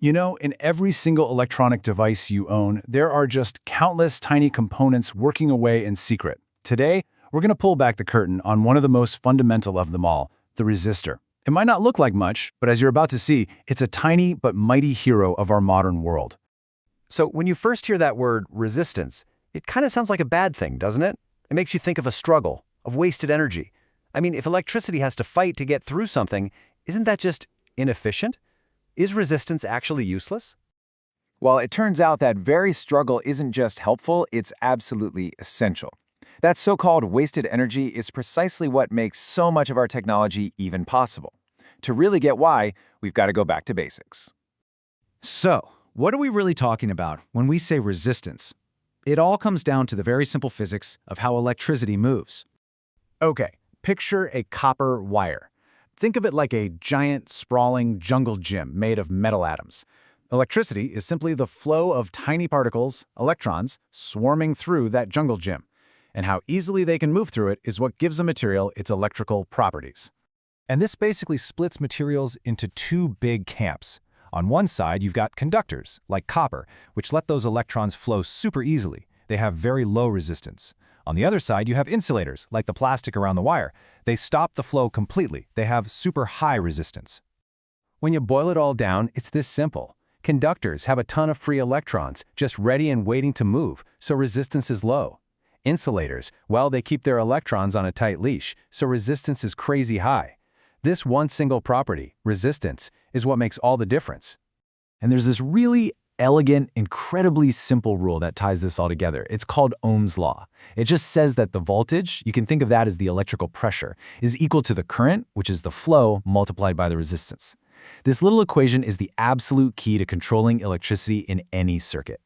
You know, in every single electronic device you own, there are just countless tiny components working away in secret. Today, we're going to pull back the curtain on one of the most fundamental of them all, the resistor. It might not look like much, but as you're about to see, it's a tiny but mighty hero of our modern world. So when you first hear that word resistance, it kind of sounds like a bad thing, doesn't it? It makes you think of a struggle, of wasted energy. I mean, if electricity has to fight to get through something, isn't that just inefficient? Is resistance actually useless? Well, it turns out that very struggle isn't just helpful, it's absolutely essential. That so-called wasted energy is precisely what makes so much of our technology even possible. To really get why, we've got to go back to basics. So, what are we really talking about when we say resistance? It all comes down to the very simple physics of how electricity moves. Okay, picture a copper wire. Think of it like a giant, sprawling jungle gym made of metal atoms. Electricity is simply the flow of tiny particles, electrons, swarming through that jungle gym. And how easily they can move through it is what gives a material its electrical properties. And this basically splits materials into two big camps. On one side, you've got conductors, like copper, which let those electrons flow super easily. They have very low resistance. On the other side, you have insulators, like the plastic around the wire. They stop the flow completely. They have super high resistance. When you boil it all down, it's this simple. Conductors have a ton of free electrons, just ready and waiting to move, so resistance is low. Insulators, well, they keep their electrons on a tight leash, so resistance is crazy high. This one single property, resistance, is what makes all the difference. And there's this really elegant, incredibly simple rule that ties this all together. It's called Ohm's law. It just says that the voltage, you can think of that as the electrical pressure, is equal to the current, which is the flow, multiplied by the resistance. This little equation is the absolute key to controlling electricity in any circuit.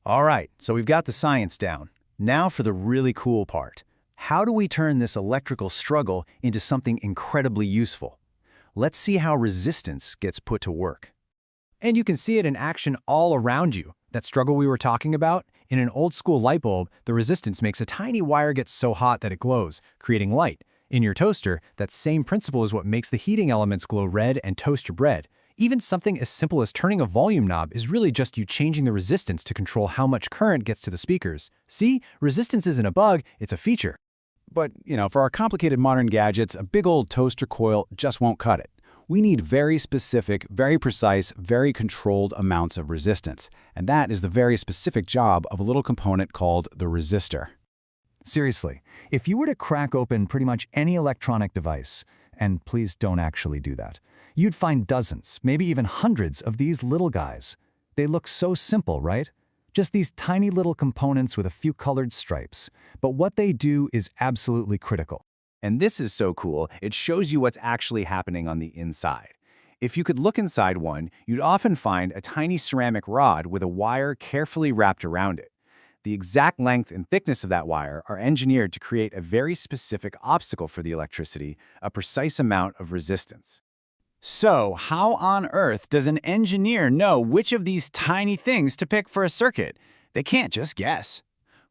All right, so we've got the science down. Now for the really cool part. How do we turn this electrical struggle into something incredibly useful? Let's see how resistance gets put to work. And you can see it in action all around you. That struggle we were talking about? In an old-school light bulb, the resistance makes a tiny wire get so hot that it glows, creating light. In your toaster, that same principle is what makes the heating elements glow red and toast your bread. Even something as simple as turning a volume knob is really just you changing the resistance to control how much current gets to the speakers. See, resistance isn't a bug, it's a feature. But, for our complicated modern gadgets, a big old toaster coil just won't cut it. We need very specific, very precise, very controlled amounts of resistance. And that is the very specific job of a little component called the resistor. Seriously, if you were to crack open pretty much any electronic device, and please don't actually do that, you'd find dozens, maybe even hundreds of these little guys. They look so simple, right? Just these tiny little components with a few colored stripes. But what they do is absolutely critical. And this is so cool, it shows you what's actually happening on the inside. If you could look inside one, you'd often find a tiny ceramic rod with a wire carefully wrapped around it. The exact length and thickness of that wire are engineered to create a very specific obstacle for the electricity, a precise amount of resistance. So, how on earth does an engineer know which of these tiny things to pick for a circuit? They can't just guess.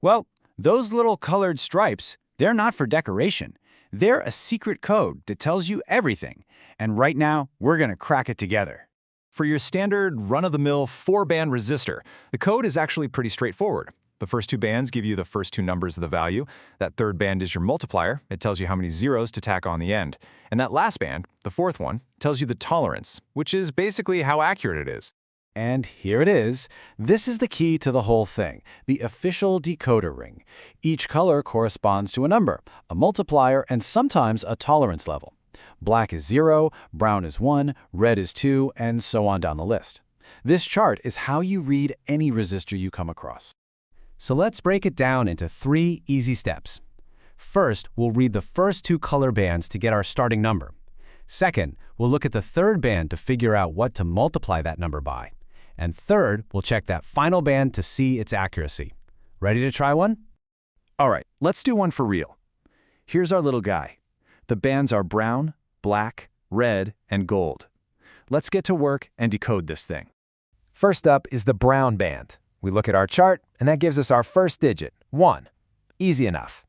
Well, those little colored stripes, they're not for decoration. They're a secret code that tells you everything. And right now, we're going to crack it together. For your standard run-of-the-mill 4-band resistor, the code is actually pretty straightforward. The first two bands give you the first two numbers of the value. That third band is your multiplier. It tells you how many zeros to tack on the end. And that last band, the fourth one, tells you the tolerance, which is basically how accurate it is. And here it is. This is the key to the whole thing, the official decoder ring. Each color corresponds to a number, a multiplier, and sometimes a tolerance level. Black is 0, brown is 1, red is 2, and so on down the list. This chart is how you read any resistor you come across. So let's break it down into 3 easy steps. First, we'll read the first 2 color bands to get our starting number. Second, we'll look at the third band to figure out what to multiply that number by. And third, we'll check that final band to see its accuracy. Ready to try one? All right, let's do one for real. Here's our little guy. The bands are brown, black, red, and gold. Let's get to work and decode this thing. First up is the brown band. We look at our chart, and that gives us our first digit, 1. Easy enough.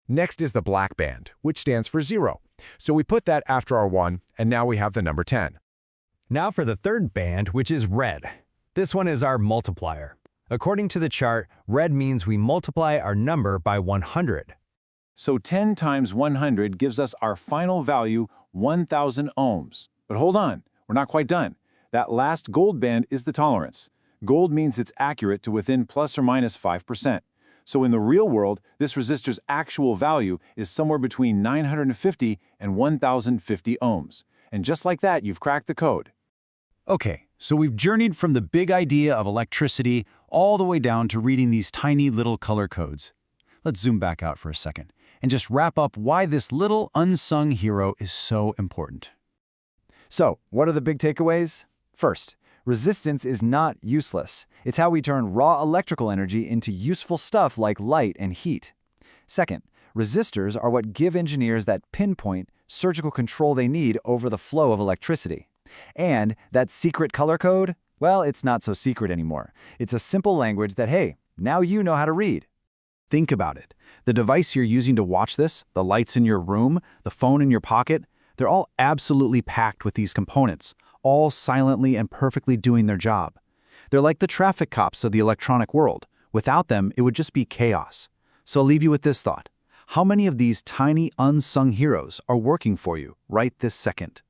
Next is the black band, which stands for 0. So we put that after our 1, and now we have the number 10. Now for the third band, which is red. This one is our multiplier. According to the chart, red means we multiply our number by 100. So 10 times 100 gives us our final value, 1,000 ohms. But hold on, we're not quite done. That last gold band is the tolerance. Gold means it's accurate to within plus or minus 5%. So in the real world, this resistor's actual value is somewhere between 950 and 1,050 ohms. And just like that, you've cracked the code. Okay, so we've journeyed from the big idea of electricity all the way down to reading these tiny little color codes. Let's zoom back out for a second and just wrap up why this little unsung hero is so important. So, what are the big takeaways? First, resistance is not useless. It's how we turn raw electrical energy into useful stuff like light and heat. Second, resistors are what give engineers that pinpoint, surgical control they need over the flow of electricity. And that secret color code? Well, it's not so secret anymore. It's a simple language that, hey, now you know how to read. Think about it. The device you're using to watch this, the lights in your room, the phone in your pocket, they're all absolutely packed with these components, all silently and perfectly doing their job. They're like the traffic cops of the electronic world. Without them, it would just be chaos. So I'll leave you with this thought. How many of these tiny unsung heroes are working for you right this second?